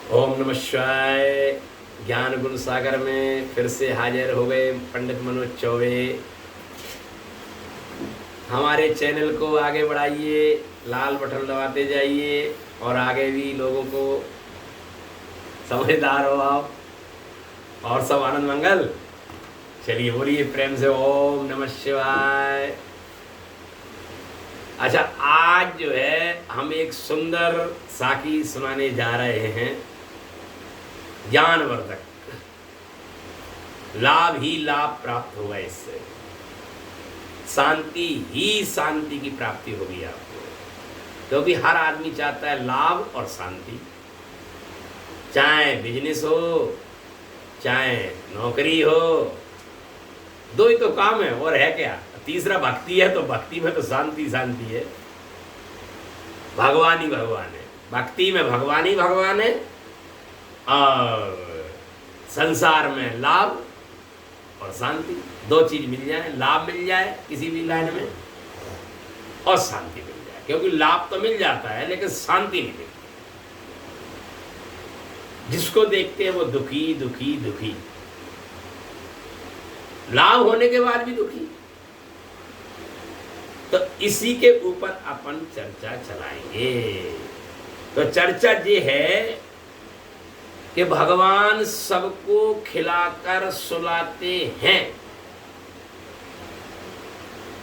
ओम नमः शिवाय। ज्ञान गुण सागर में फिर से हाजिर हो गए पंडित मनोज चौबे। हमारे चैनल को आगे बढ़ाइए, लाल बटन दबाते जाइए और आगे भी लोगों को समझदार हो आप और सब आनंद मंगल। चलिए बोलिए प्रेम से ओम नमः शिवाय। अच्छा, आज जो है हम एक सुंदर साखी सुनाने जा रहे हैं। ज्ञानवर्धक, लाभ ही लाभ प्राप्त होगा, इससे शांति ही शांति की प्राप्ति होगी आपको, क्योंकि हर आदमी चाहता है लाभ और शांति। चाहे बिजनेस हो, चाहे नौकरी हो, दो ही तो काम है, और है क्या? तीसरा भक्ति है, तो भक्ति में तो शांति शांति है। भगवान ही भगवान है, भक्ति में भगवान ही भगवान है, और संसार में लाभ और शांति, दो चीज मिल जाए। लाभ मिल जाए किसी भी लाइन में और शांति मिल जाए, क्योंकि लाभ तो मिल जाता है लेकिन शांति नहीं मिलती। जिसको देखते हैं वो दुखी दुखी दुखी, लाभ होने के बाद भी दुखी। तो इसी के ऊपर अपन चर्चा चलाएंगे। तो चर्चा ये है कि भगवान सबको खिलाकर सुलाते हैं।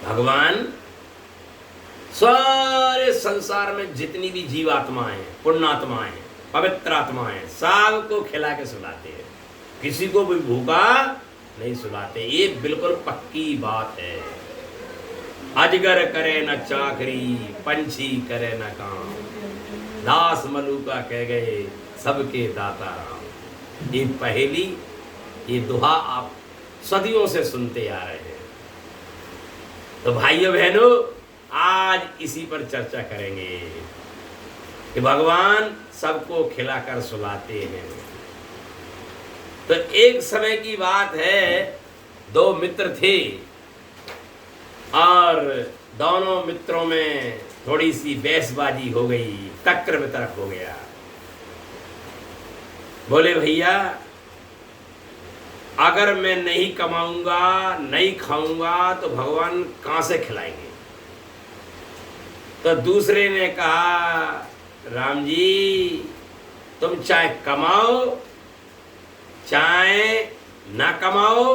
भगवान सारे संसार में जितनी भी जीवात्माएं हैं, पुण्यात्माएं हैं, पवित्र आत्माएं हैं, सबको खिला के सुलाते हैं। किसी को भी भूखा नहीं सुलाते। ये बिल्कुल पक्की बात है। अजगर करे न चाकरी, पंछी करे न काम, दास मलूका कह गए सबके दाता राम। ये पहेली, ये दुहा आप सदियों से सुनते आ रहे हैं। तो भाइयों बहनों, आज इसी पर चर्चा करेंगे कि भगवान सबको खिलाकर सुलाते हैं। तो एक समय की बात है, दो मित्र थे और दोनों मित्रों में थोड़ी सी बहसबाजी हो गई, टक्कर वितरक हो गया। बोले भैया, अगर मैं नहीं कमाऊंगा, नहीं खाऊंगा तो भगवान कहां से खिलाएंगे? तो दूसरे ने कहा, राम जी, तुम चाहे कमाओ चाहे ना कमाओ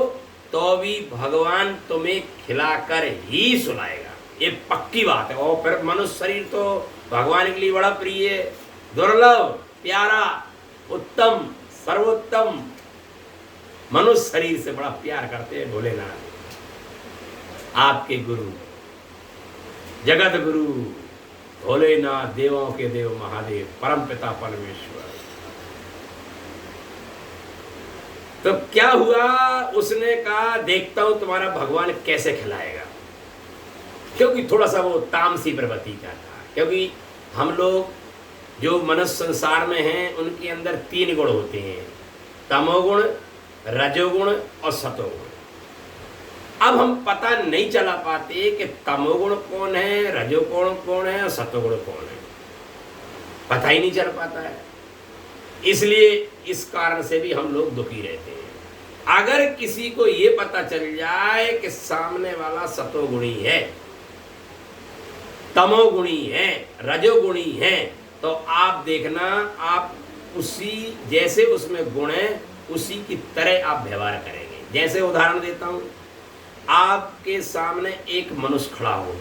तो भी भगवान तुम्हें खिलाकर ही सुलाएगा। ये पक्की बात है। और फिर मनुष्य शरीर तो भगवान के लिए बड़ा प्रिय, दुर्लभ, प्यारा, उत्तम, सर्वोत्तम मनुष्य शरीर से बड़ा प्यार करते हैं भोलेनाथ। आपके गुरु, जगत गुरु भोलेनाथ, देवों के देव महादेव, परम पिता परमेश्वर। तो क्या हुआ? उसने कहा, देखता हूं तुम्हारा भगवान कैसे खिलाएगा। क्योंकि थोड़ा सा वो तामसी प्रवृत्ति का था। क्योंकि हम लोग जो मनुष्य संसार में हैं, उनके अंदर तीन गुण होते हैं, तमोगुण, रजोगुण और सतोगुण। अब हम पता नहीं चला पाते कि तमोगुण कौन है, रजोगुण कौन है और सतोगुण कौन है। पता ही नहीं चल पाता है। इसलिए इस कारण से भी हम लोग दुखी रहते हैं। अगर किसी को ये पता चल जाए कि सामने वाला सतोगुणी है, तमोगुणी है, रजोगुणी है, तो आप देखना, आप उसी जैसे उसमें गुण है उसी की तरह आप व्यवहार करेंगे। जैसे उदाहरण देता हूं, आपके सामने एक मनुष्य खड़ा हो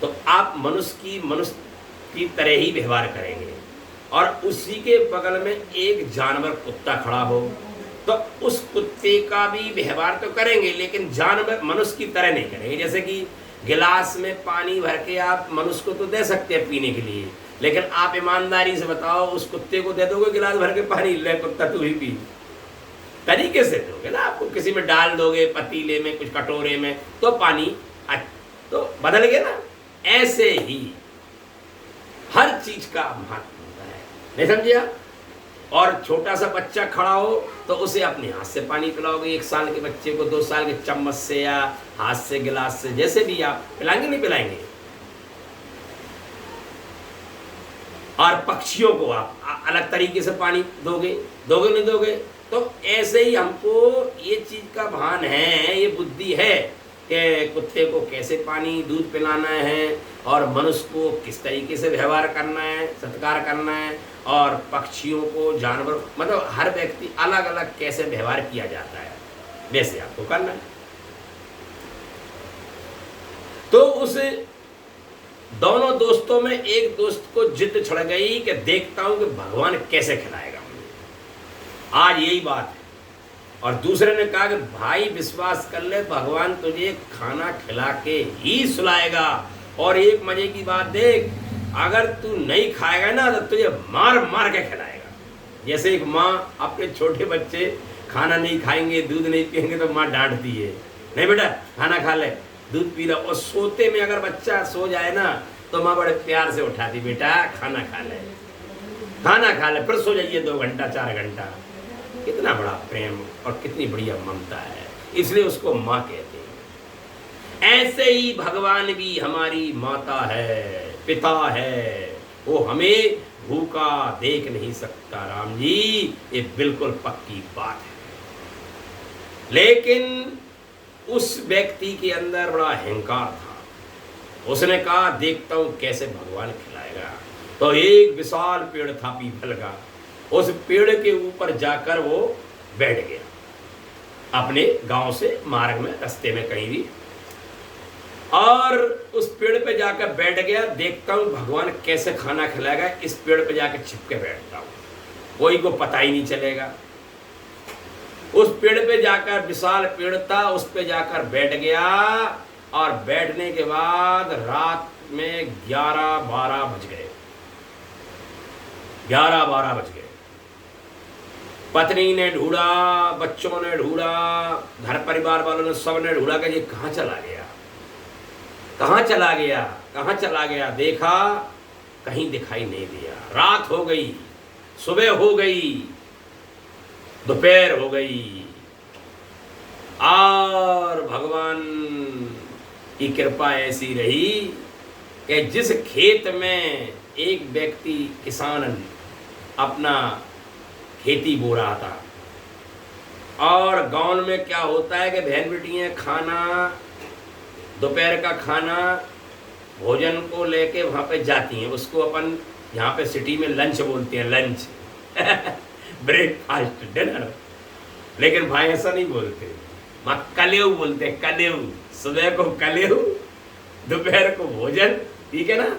तो आप मनुष्य की तरह ही व्यवहार करेंगे। और उसी के बगल में एक जानवर कुत्ता खड़ा हो तो उस कुत्ते का भी व्यवहार तो करेंगे, लेकिन जानवर मनुष्य की तरह नहीं करेंगे। जैसे कि गिलास में पानी भर के आप मनुष्य को तो दे सकते हैं पीने के लिए, लेकिन आप ईमानदारी से बताओ, उस कुत्ते को दे दोगे गिलास भर के पानी, ले कुत्ता तू ही पी? तरीके से दोगे ना। आपको किसी में डाल दोगे, पतीले में, कुछ कटोरे में, तो पानी तो बदल गया ना। ऐसे ही हर चीज का महत्व होता है, नहीं समझे आप? और छोटा सा बच्चा खड़ा हो तो उसे अपने हाथ से पानी पिलाओगे। 1 साल के बच्चे को 2 साल के चम्मच से या हाथ से, गिलास से, जैसे भी आप पिलाएंगे, नहीं पिलाएंगे? और पक्षियों को आप अलग तरीके से पानी दोगे, दोगे नहीं दोगे। तो ऐसे ही हमको ये चीज का भान है, ये बुद्धि है कि कुत्ते को कैसे पानी दूध पिलाना है, और मनुष्य को किस तरीके से व्यवहार करना है, सत्कार करना है, और पक्षियों को, जानवर, मतलब हर व्यक्ति अलग अलग कैसे व्यवहार किया जाता है, वैसे आपको करना है। तो उस दोनों दोस्तों में एक दोस्त को जिद छड़ गई कि देखता हूं कि भगवान कैसे खिलाएगा मुझे, आज यही बात है। और दूसरे ने कहा कि भाई विश्वास कर ले, भगवान तुझे खाना खिला के ही सुलाएगा, और एक मजे की बात देख, अगर तू नहीं खाएगा ना तो तुझे मार मार के खिलाएगा। जैसे एक माँ अपने छोटे बच्चे खाना नहीं खाएंगे, दूध नहीं पिएंगे तो माँ डांटती है, नहीं बेटा खाना खा ले, दूध पी लो। और सोते में अगर बच्चा सो जाए ना तो माँ बड़े प्यार से उठाती, बेटा खाना खा ले, खाना खा ले, फिर सो जाइए 2 घंटा 4 घंटा। कितना बड़ा प्रेम और कितनी बढ़िया ममता है, इसलिए उसको माँ कहते हैं। ऐसे ही भगवान भी हमारी माता है, पिता है, वो हमें भूखा देख नहीं सकता राम जी, ये बिल्कुल पक्की बात है। लेकिन उस व्यक्ति के अंदर बड़ा अहंकार था, उसने कहा देखता हूं कैसे भगवान खिलाएगा। तो एक विशाल पेड़ था पीपल का, उस पेड़ के ऊपर जाकर वो बैठ गया अपने गांव से मार्ग में, रास्ते में कहीं भी, और उस पेड़ पे जाकर बैठ गया, देखता हूं भगवान कैसे खाना खिलाएगा, इस पेड़ पे जाकर छिपके बैठता हूं, कोई को पता ही नहीं चलेगा। उस पेड़ पे जाकर, विशाल पेड़ था, उस पे जाकर बैठ गया, और बैठने के बाद रात में 11-12 बज गए, 11-12 बज गए। पत्नी ने ढूंढा, बच्चों ने ढूंढा, घर परिवार वालों ने, सब ने ढूंढा कि ये कहाँ चला गया, कहाँ चला गया, कहाँ चला गया। देखा कहीं दिखाई नहीं दिया। रात हो गई, सुबह हो गई, दोपहर हो गई, और भगवान की कृपा ऐसी रही कि जिस खेत में एक व्यक्ति किसान अपना खेती बो रहा था, और गांव में क्या होता है कि बहन बेटियां खाना, दोपहर का खाना, भोजन को लेके वहाँ पे जाती हैं, उसको अपन यहाँ पे सिटी में लंच बोलते हैं, लंच ब्रेकफास्ट, डिनर। लेकिन भाई ऐसा नहीं बोलते, वहाँ कलेव बोलते हैं, कलेव। सुबह को कलेव, दोपहर को भोजन, ठीक है ना,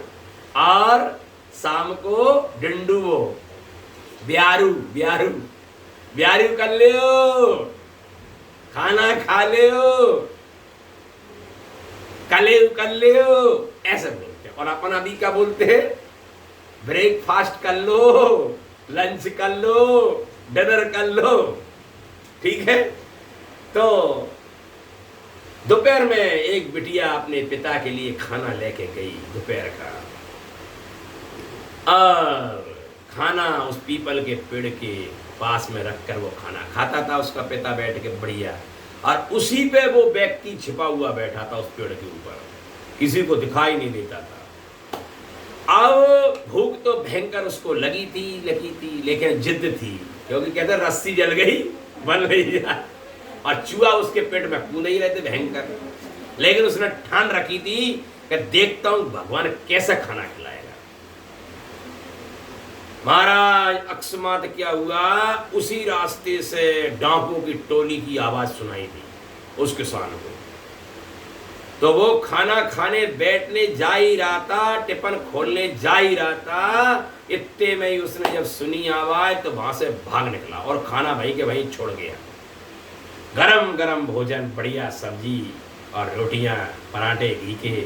और शाम को डिंडुओ, ब्यारू, ब्यारू, ब्यारू कर ले, खाना खा ले, कलेव कर ले, ऐसे बोलते हैं। और अपन अभी क्या बोलते हैं, ब्रेकफास्ट कर लो, लंच कर लो, डिनर कर लो, ठीक है। तो दोपहर में एक बिटिया अपने पिता के लिए खाना लेके गई दोपहर का, और खाना उस पीपल के पेड़ के पास में रखकर वो खाना खाता था उसका पिता बैठ के बढ़िया, और उसी पे वो व्यक्ति छिपा हुआ बैठा था उस पेड़ के ऊपर, किसी को दिखाई नहीं देता था। अब भूख तो भयंकर उसको लगी थी, लेकिन जिद थी, क्योंकि कहते रस्सी जल गई बन रही है, और चूहा उसके पेट में कूद नहीं रहते भयंकर। लेकिन उसने ठान रखी थी कि देखता हूं भगवान कैसे खाना खिलाएगा। महाराज अकस्मात क्या हुआ, उसी रास्ते से डांकों की टोली की आवाज सुनाई दी उस किसान को। तो वो खाना खाने बैठने जा ही रहा था, टिफिन खोलने जा ही रहा था, इतने में ही उसने जब सुनी आवाज तो वहां से भाग निकला, और खाना भाई के वहीं छोड़ गया। गरम गरम भोजन, बढ़िया सब्जी और रोटियां, पराठे, घी के,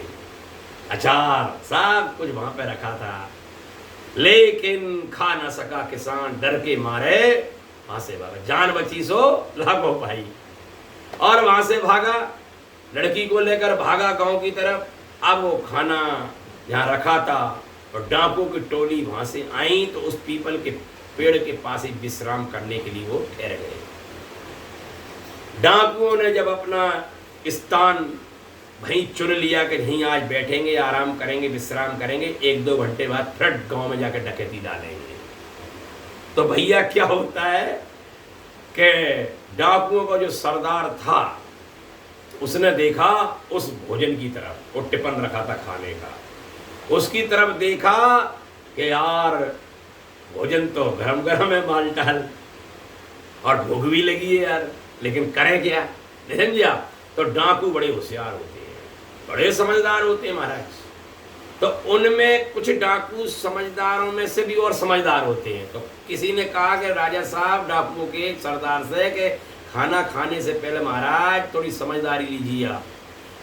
अचार, सब कुछ वहां पे रखा था। लेकिन खा न सका किसान, डर के मारे वहां से भागा। जान बची सो लाखों पाई, और वहां से भागा, लड़की को लेकर भागा गांव की तरफ। अब वो खाना जहाँ रखा था, और डाकुओं की टोली वहां से आई, तो उस पीपल के पेड़ के पास ही विश्राम करने के लिए वो ठहर गए। डाकुओं ने जब अपना स्थान वहीं चुन लिया कि नहीं आज बैठेंगे, आराम करेंगे, विश्राम करेंगे, 1-2 घंटे बाद फिर गांव में जाकर डकैती डालेंगे। तो भैया क्या होता है कि डाकुओं का जो सरदार था उसने देखा उस भोजन की तरफ, वो टिफिन रखा था खाने का, उसकी तरफ देखा कि यार भोजन तो गरम गरम है मालटाल और भूख भी लगी है यार, लेकिन करें क्या, नहीं समझा। तो डाकू बड़े होशियार होते हैं, बड़े समझदार होते हैं महाराज। तो उनमें कुछ डाकू समझदारों में से भी और समझदार होते हैं। तो किसी ने कहा कि राजा साहब डाकुओं के सरदार से कि खाना खाने से पहले महाराज थोड़ी समझदारी लीजिए आप,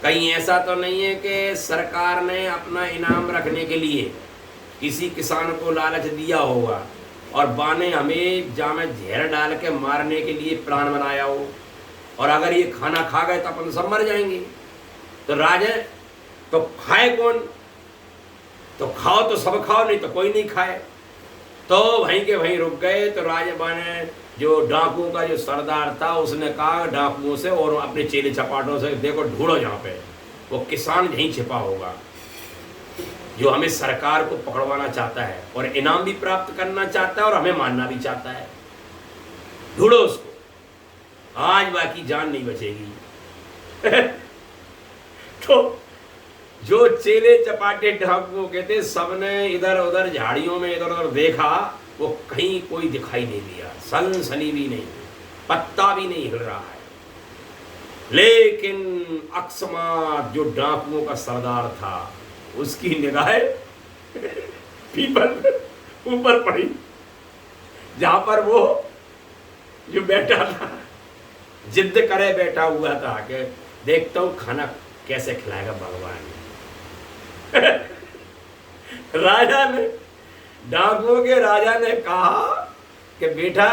कहीं ऐसा तो नहीं है कि सरकार ने अपना इनाम रखने के लिए किसी किसान को लालच दिया होगा और बाने हमें जामे जहर डाल के मारने के लिए प्लान बनाया हो, और अगर ये खाना खा गए तो अपन सब मर जाएंगे। तो राजा तो खाए कौन, तो खाओ तो सब खाओ, नहीं तो कोई नहीं खाए। तो वहीं के वहीं रुक गए। तो राजा बाने जो डाकुओं का जो सरदार था उसने कहा डाकुओं से और अपने चेले चपाटों से, देखो ढूंढो यहाँ पे वो किसान यहीं छिपा होगा जो हमें सरकार को पकड़वाना चाहता है और इनाम भी प्राप्त करना चाहता है और हमें मानना भी चाहता है, ढूंढो उसको, आज बाकी जान नहीं बचेगी। तो जो चेले चपाटे डाकुओं के थे सबने इधर उधर झाड़ियों में इधर उधर देखा, वो कहीं कोई दिखाई नहीं दिया, सनसनी भी नहीं, पत्ता भी नहीं हिल रहा है। लेकिन अकस्मात जो डाकुओं का सरदार था उसकी निगाहें पीपल ऊपर पड़ी जहां पर वो जो बैठा था, जिद करे बैठा हुआ था कि देखता हूं खाना कैसे खिलाएगा भगवान। राजा ने, डाकुओं के राजा ने कहा कि बेटा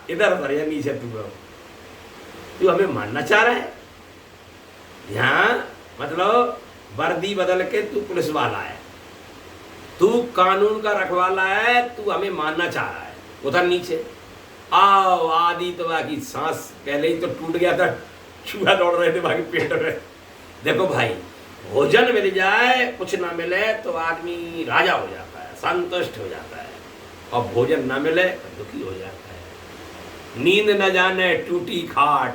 इधर भरिया नीचे, तू हमें मारना चाह रहा है, यहाँ मतलब वर्दी बदल के तू पुलिस वाला है, तू कानून का रखवाला है, तू हमें मारना चाह रहा है, उधर नीचे आओ। आदि तो बाकी सांस पहले ही तो टूट गया था, चूहा दौड़ रहे थे बाकी पेट में। देखो भाई, भोजन मिल जाए कुछ ना मिले तो आदमी राजा हो जाता है, संतुष्ट हो जाता है, और भोजन ना मिले तो दुखी हो जाता है। नींद न जाने टूटी खाट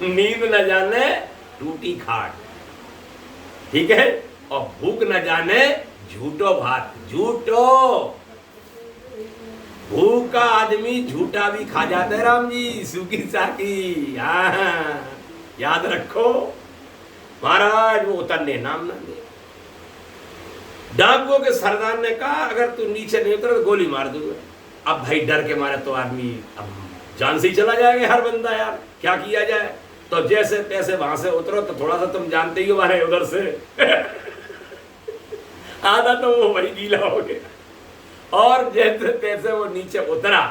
नींद न जाने टूटी खाट, ठीक है, और भूख न जाने झूठो भात। झूठो भूखा आदमी झूठा भी खा जाता है राम जी, सूखी साकी। हाँ याद रखो महाराज, वो उतरने नाम ना दे। डाकुओं के सरदार ने कहा अगर तू नीचे नहीं उतरा तो गोली मार दूंगा। अब भाई डर के मारे तो आदमी अब जान से ही चला जाएगा हर बंदा, यार क्या किया जाए। तो जैसे तैसे वहां से उतरो तो थोड़ा सा तुम जानते ही हो वहां उधर से आधा तो वो वही गीला हो गया, और जैसे तैसे वो नीचे उतरा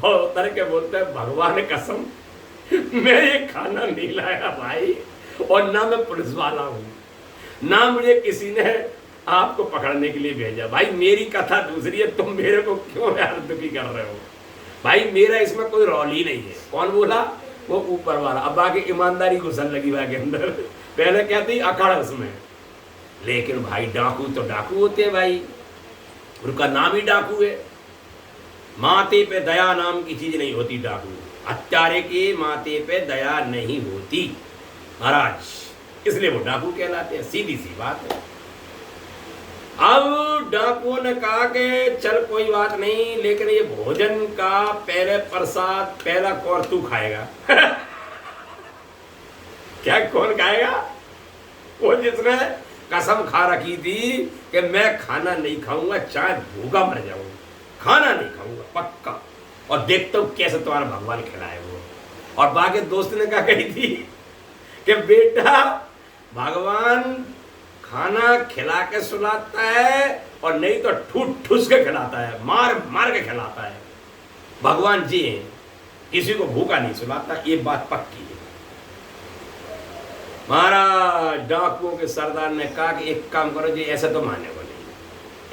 और उतर के बोलते हैं भगवान कसम मैं ये खाना नहीं लाया भाई, और ना मैं पुलिस वाला हूं, ना मुझे किसी ने आपको पकड़ने के लिए भेजा। भाई मेरी कथा दूसरी है, तुम मेरे को क्यों यार दुखी कर रहे हो भाई, मेरा इसमें कोई रोल ही नहीं है। कौन बोला? वो ऊपर वाला। अब आगे ईमानदारी घुसन लगी वहां के अंदर, पहले क्या थी अखाड़ा उसमें। लेकिन भाई डाकू तो डाकू होते हैं भाई, उनका नाम ही डाकू है। माथे पे दया नाम की चीज नहीं होती डाकू, हत्यारे के माथे पे दया नहीं होती महाराज, इसलिए वो डाकू कहलाते हैं, सीधी सी बात है। अब डाकुओं ने कहा कि चल कोई बात नहीं, लेकिन ये भोजन का पहले प्रसाद पहला कौर तू खाएगा क्या कौन खाएगा? वो जिसने कसम खा रखी थी कि मैं खाना नहीं खाऊंगा, चाहे भूखा मर जाऊंगा, खाना नहीं खाऊंगा पक्का, और देखता हूं कैसे तुम्हारा भगवान खिलाए वो। और बाकी दोस्त ने क्या कही थी कि बेटा भगवान खाना खिला के सुलाता है और नहीं तो ठूस ठूस के खिलाता है, मार मार के खिलाता है। भगवान जी हैं, किसी को भूखा नहीं सुलाता, ये बात पक्की है। महाराज डाकुओं के सरदार ने कहा कि एक काम करो जी, ऐसे तो मानने को नहीं,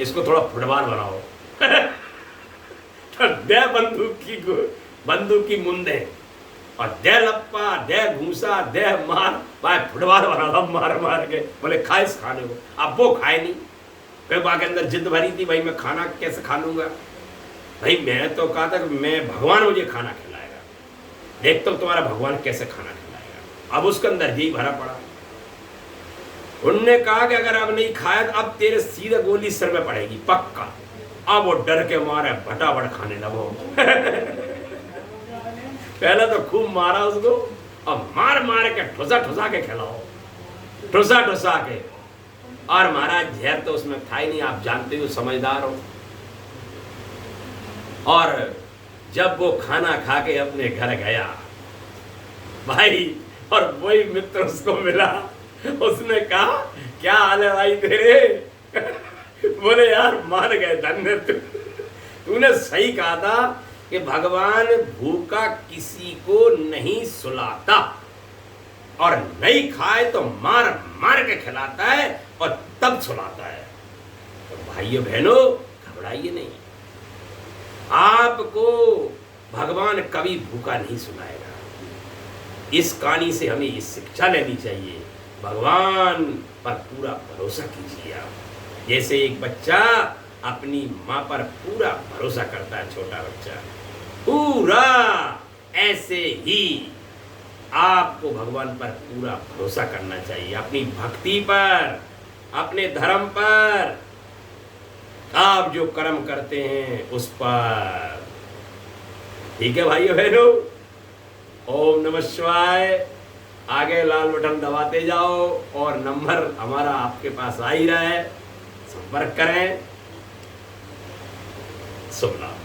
इसको थोड़ा फुटबॉल बनाओ तो दे बंदूक की मुंदे और दे लप्पा, दे भूसा, दे मार, भाई फुटबॉल बना था मार मार के, बोले खा इस खाने को। अब वो खाए नहीं, फिर वहाँ के अंदर जिद भरी थी, भाई मैं खाना कैसे खा लूंगा, भाई मैंने तो कहा था कि मैं भगवान मुझे खाना खिलाएगा, देखता हूँ तुम्हारा भगवान कैसे खाना खिलाएगा। अब उसके अंदर यही भरा पड़ा। उनने कहा कि अगर अब नहीं खाया तो अब तेरे सीधे गोली सिर में पड़ेगी पक्का। अब वो डर के मारे भटाभट खाने लगो। पहले तो खूब मारा उसको, अब मार मार के ठुसा ठुसा के खिलाओ, ठुसा ठुसा के। और महाराज जहर तो उसमें था ही नहीं, आप जानते हो, समझदार हो। और जब वो खाना खा के अपने घर गया भाई, और वही मित्र उसको मिला, उसने कहा क्या हाल है भाई तेरे? बोले यार मान गए, धन्य तूने सही कहा था कि भगवान भूखा किसी को नहीं सुलाता, और नहीं खाए तो मार मार के खिलाता है और तब सुलाता है। तो भाइयों बहनों घबराइए नहीं, आपको भगवान कभी भूखा नहीं सुनाएगा। इस कहानी से हमें ये शिक्षा लेनी चाहिए, भगवान पर पूरा भरोसा कीजिए आप। जैसे एक बच्चा अपनी माँ पर पूरा भरोसा करता है, छोटा बच्चा पूरा, ऐसे ही आपको भगवान पर पूरा भरोसा करना चाहिए, अपनी भक्ति पर, अपने धर्म पर, आप जो कर्म करते हैं उस पर। ठीक है भाइयों बहनों, ओम नमः शिवाय। आगे लाल बटन दबाते जाओ और नंबर हमारा आपके पास आ ही रहा है, संपर्क करें। शुभ लाभ।